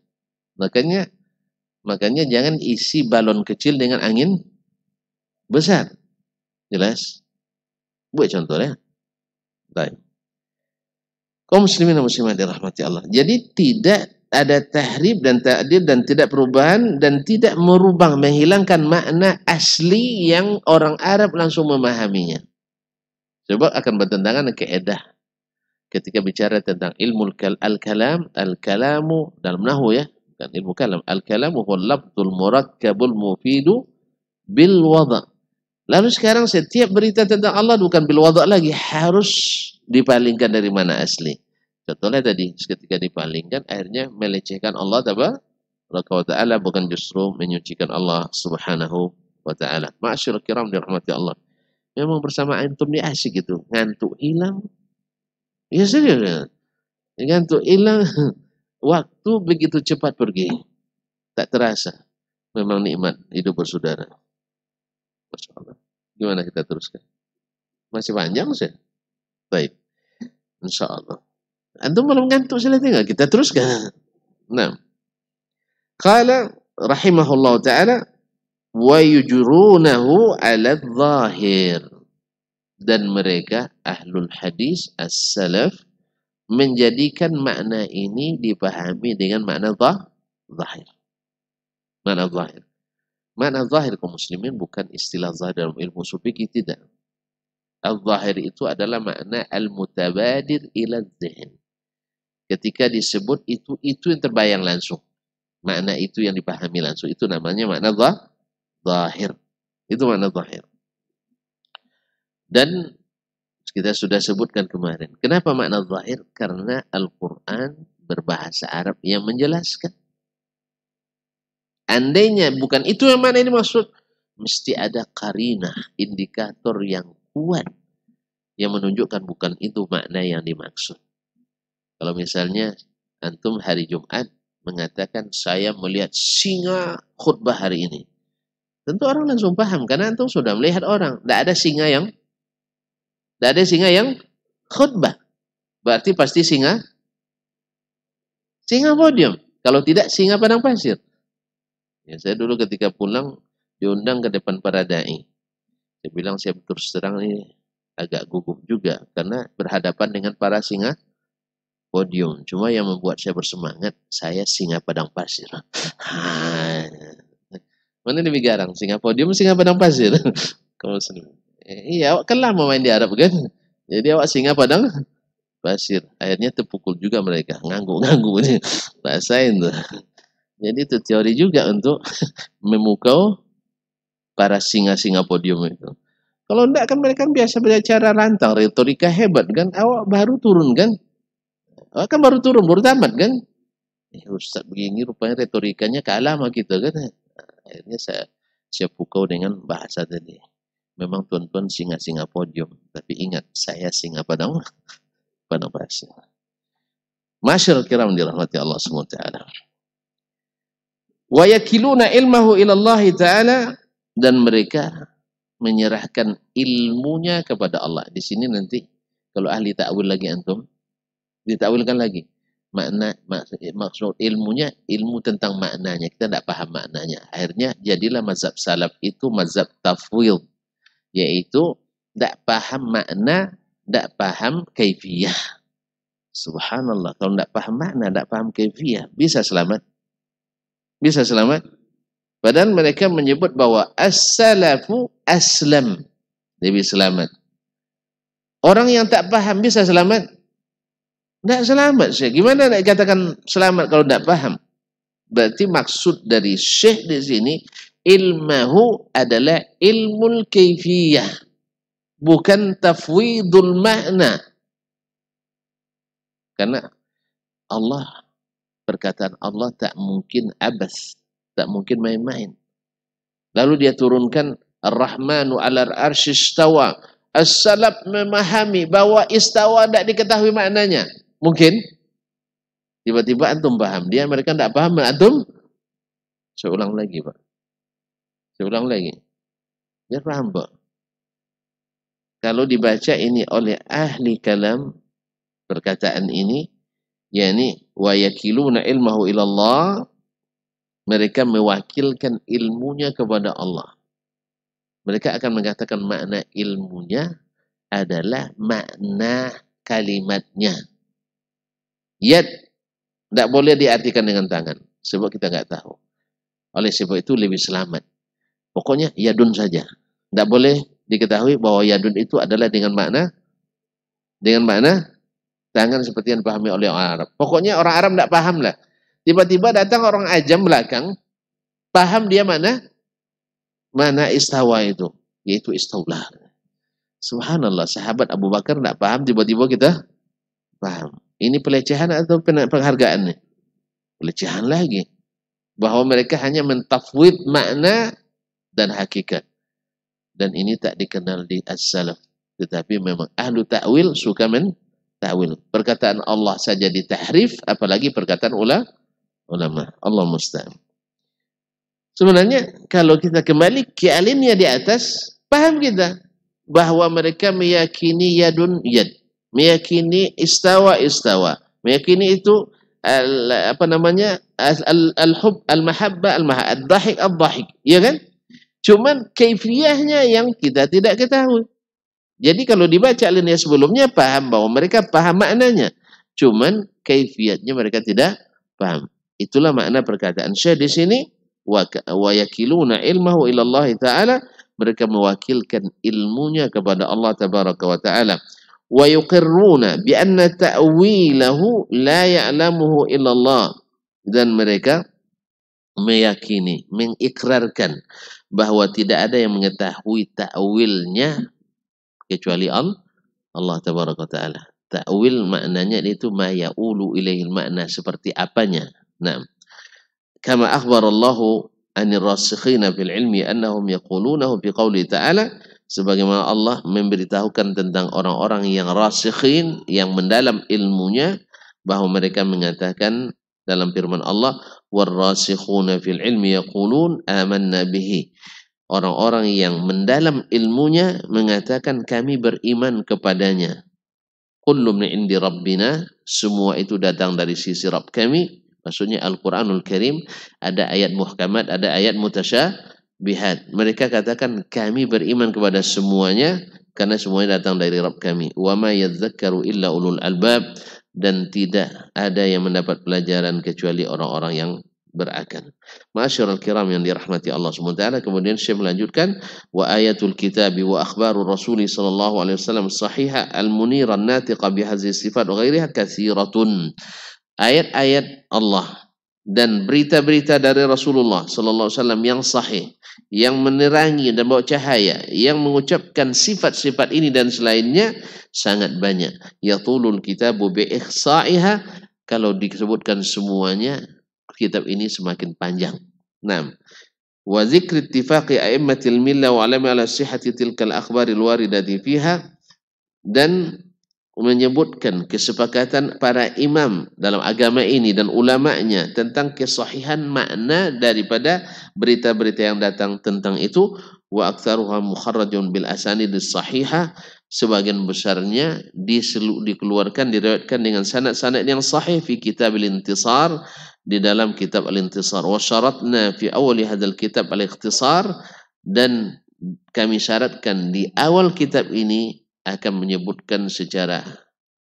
Makanya jangan isi balon kecil dengan angin besar. Jelas? Buat contohnya. Baik. Kaum muslimin dan muslimat dirahmati Allah. Jadi tidak ada tahrib dan ta'dil dan tidak perubahan dan tidak merubah, menghilangkan makna asli yang orang Arab langsung memahaminya. Sebab akan bertentangan dengan keedah. Ketika bicara tentang ilmu al-kalam, al-kalamu dalam nahwu ya, bukan ilmu kalam. Al-kalamu huwa lafdzul murakkabul mufidu bil wada'. Lalu sekarang setiap berita tentang Allah bukan bil wada' lagi, harus dipalingkan dari mana asli. Contohnya tadi, ketika dipalingkan akhirnya melecehkan Allah tabaraka wa ta'ala, bukan justru menyucikan Allah subhanahu wa ta'ala. Ma'asyiral kiram dirahmati Allah. Memang bersama antum ni asyik gitu, ngantuk hilang. Ya serius ya. Ngantuk hilang, waktu begitu cepat pergi. Tak terasa. Memang nikmat hidup bersaudara. Masyaallah. Gimana kita teruskan? Masih panjang sih. Baik. Insyaallah. Antum belum ngantuk silahkan tinggal kita teruskan. Nah. Qala rahimahullah ta'ala wa yujrunahu 'ala adh-dhahir. Dan mereka ahlul hadis as-salaf menjadikan makna ini dipahami dengan makna zahir. Makna zahir. Makna zahir kaum muslimin bukan istilah zahir dalam ilmu ushul fikih, tidak. Al-zahir itu adalah makna al-mutabadir ila dzihn. Ketika disebut itu yang terbayang langsung. Makna itu yang dipahami langsung. Itu namanya makna zahir. Itu makna zahir. Dan kita sudah sebutkan kemarin. Kenapa makna zahir? Karena Al-Quran berbahasa Arab yang menjelaskan. Andainya bukan itu yang mana ini maksud, mesti ada qarinah, indikator yang kuat yang menunjukkan bukan itu makna yang dimaksud. Kalau misalnya antum hari Jumat mengatakan saya melihat singa khutbah hari ini, tentu orang langsung paham karena antum sudah melihat orang. Tidak ada singa yang khutbah. Berarti pasti singa podium. Kalau tidak singa padang pasir. Ya, saya dulu ketika pulang diundang ke depan para dai. Saya bilang saya terus terang ini agak gugup juga karena berhadapan dengan para singa podium. Cuma yang membuat saya bersemangat, saya singa padang pasir. Mana lebih garang, singa podium, singa padang pasir? Kalau iya, awak kan lama main di Arab kan? Jadi awak singa padang pasir. Akhirnya terpukul juga mereka, ngangguk-ngangguk ini. Rasain tuh. Jadi itu teori juga untuk memukau para singa-singa podium itu. Kalau enggak kan mereka kan biasa berbicara lantang, retorika hebat kan. Awak baru turun kan? Awak kan baru turun, baru tamat kan? Ustaz begini rupanya retorikanya kalah sama kita kan. Akhirnya saya pukau dengan bahasa tadi. Memang tuan-tuan singa-singa podium, tapi ingat saya singa padang pasir. Masyarul kiram dirahmati Allah SWT. Wa yakiluna ilmahu ilallah ta'ala, dan mereka menyerahkan ilmunya kepada Allah. Di sini nanti kalau ahli ta'wil lagi antum, ditakwilkan lagi. Maksud ilmunya, ilmu tentang maknanya. Kita tidak paham maknanya. Akhirnya jadilah mazhab salaf itu mazhab tafwid. Yaitu tidak paham makna, tidak paham kaifiyah. Subhanallah. Kalau tidak paham makna, tidak paham kaifiyah, bisa selamat? Bisa selamat? Padahal mereka menyebut bahwa as-salafu aslam, lebih selamat. Orang yang tak paham bisa selamat? Tidak selamat. Syekh. Gimana nak katakan selamat kalau tidak paham? Berarti maksud dari Syekh di sini, ilmahu adalah ilmul kaifiyah, bukan tafwidul makna. Karena Allah, perkataan Allah tak mungkin abas, tak mungkin main-main. Lalu dia turunkan Ar-Rahmanu 'alal arsy istawa. As-salaf memahami bahwa istawa tidak diketahui maknanya. Mungkin tiba-tiba antum paham, mereka tidak paham antum. Saya ulang lagi, Pak. Saya ulang lagi. Biar paham, Pak. Kalau dibaca ini oleh ahli kalam, perkataan ini, yakni wa yakiluna ilmahu ilallah, mereka mewakilkan ilmunya kepada Allah. Mereka akan mengatakan makna ilmunya adalah makna kalimatnya. Yad tidak boleh diartikan dengan tangan, sebab kita nggak tahu. Oleh sebab itu lebih selamat. Pokoknya yadun saja. Tidak boleh diketahui bahwa yadun itu adalah dengan makna tangan seperti yang dipahami oleh orang Arab. Pokoknya orang Arab tidak paham lah. Tiba-tiba datang orang ajam belakang, paham dia mana istawa itu, yaitu istaulah. Subhanallah, sahabat Abu Bakar tidak paham, tiba-tiba kita paham. Ini pelecehan atau penghargaan nih? Pelecehan lagi. Bahwa mereka hanya mentafwid makna dan hakikat. Dan ini tak dikenal di as-salaf. Tetapi memang ahlu ta'wil suka ta'wil. Perkataan Allah saja ditahrif, apalagi perkataan ulama. Allah musta'an. Sebenarnya kalau kita kembali ke alimnya di atas, paham kita bahwa mereka meyakini yadun yad, meyakini istawa, meyakini itu al-hub, al-mahabba, al-dhahik, al-dhahik, ya kan? Cuman kaifiyahnya yang kita tidak ketahui. Jadi kalau dibaca alinea sebelumnya paham bahwa mereka paham maknanya, cuman kaifiyatnya mereka tidak paham. Itulah makna perkataan Syekh di sini, wa yakiluna ilmahu ila Allah taala, mereka mewakilkan ilmunya kepada Allah tabaraka wa taala. Wa yuqirruna bi anna ta'wilahu la ya'lamuhu illa Allah, dan mereka meyakini, mengikrarkan bahwa tidak ada yang mengetahui ta'wilnya kecuali Allah tabaraka wa taala. Ta'wil maknanya itu ma ya'ulu ilaihil makna, seperti apanya. Nah, kama akhbarallahu anir rasikhina fil ilmi annahum yaqulunahu fi qouli ta'ala, sebagaimana Allah memberitahukan tentang orang-orang yang rasikhin, yang mendalam ilmunya, bahwa mereka mengatakan dalam firman Allah, warrasikhuna fil ilmi yaqulun amanna bihi. Orang-orang yang mendalam ilmunya mengatakan kami beriman kepadanya. Kullu min indi rabbina, semua itu datang dari sisi Rabb kami. Maksudnya Al-Quranul Karim, ada ayat muhkamat, ada ayat mutasyabihat. Mereka katakan kami beriman kepada semuanya karena semuanya datang dari Rabb kami. Wa ma yadzakkaru illa ulul albab, dan tidak ada yang mendapat pelajaran kecuali orang-orang yang berakal. Ma'asyiral kiram yang dirahmati Allah SWT. Kemudian Syekh melanjutkan, wa ayatul kitabi wa akhbarur rasuli sallallahu alaihi wasallam sahiha al-munira natiqa bihadhihi sifat wa ghairiha katsiratun. Ayat-ayat Allah dan berita-berita dari Rasulullah sallallahu alaihi wasallam yang sahih, yang menerangi dan bawa cahaya, yang mengucapkan sifat-sifat ini dan selainnya sangat banyak. Yatulul kitabu bi ihsa'iha, kalau disebutkan semuanya kitab ini semakin panjang. Naam. Wa dzikri ittifaqi a'immatil millah wa alami ala sihhati tilkal akhbaril waridati fiha, dan menyebutkan kesepakatan para imam dalam agama ini dan ulama'nya tentang kesahihan makna daripada berita-berita yang datang tentang itu. Wa aktsaruha mukharrajun bil asanidis sahihah, sebagian besarnya dikeluarkan, diriwayatkan dengan sanad-sanad yang sahih fi kitabil intisar, di dalam kitab al-intisar. Wa syaratna fi awali hadzal kitab al-ikhtisar, dan kami syaratkan di awal kitab ini akan menyebutkan secara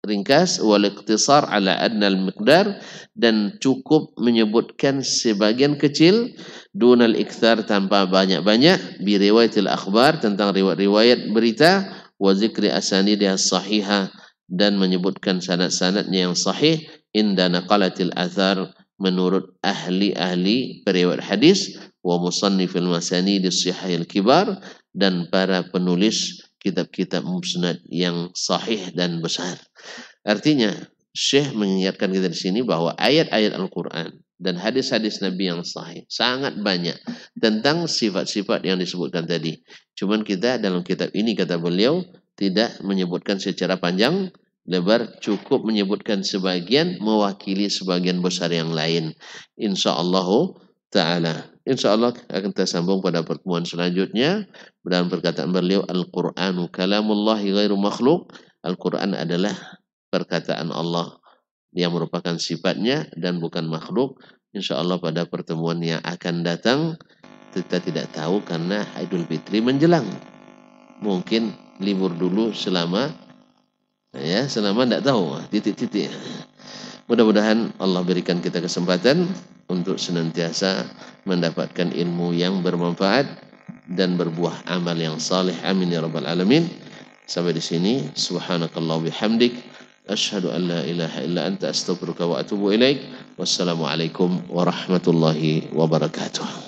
ringkas, wal ikhtisar ala adna al-miqdar, dan cukup menyebutkan sebagian kecil, dunal ikthar, tanpa banyak-banyak, bi riwayatil akhbar, tentang riwayat-riwayat berita, wa zikri asanidihas sahihah, dan menyebutkan sanad-sanadnya yang sahih, inda naqalatil athar, menurut ahli-ahli periwayat hadis, wa musannifil masanidis sihahil kibar, dan para penulis kitab-kitab musnad yang sahih dan besar. Artinya Syekh mengingatkan kita di sini bahwa ayat-ayat Al-Quran dan hadis-hadis Nabi yang sahih sangat banyak tentang sifat-sifat yang disebutkan tadi. Cuman kita dalam kitab ini, kata beliau, tidak menyebutkan secara panjang lebar, cukup menyebutkan sebagian, mewakili sebagian besar yang lain. Insyaallah ta'ala. InsyaAllah akan kita sambung pada pertemuan selanjutnya dalam perkataan beliau, Al-Qur'anu kalamullahi ghairu makhluk. Al-Quran adalah perkataan Allah yang merupakan sifatnya dan bukan makhluk. InsyaAllah pada pertemuan yang akan datang, kita tidak tahu karena Idul Fitri menjelang. Mungkin libur dulu selama tidak tahu, titik-titik. Mudah-mudahan Allah berikan kita kesempatan untuk senantiasa mendapatkan ilmu yang bermanfaat dan berbuah amal yang saleh. Amin ya rabbal alamin. Sampai di sini, subhanakallah bihamdik, asyhadu an la ilaha illa anta astaghfiruka wa atubu ilaik. Wassalamualaikum warahmatullahi wabarakatuh.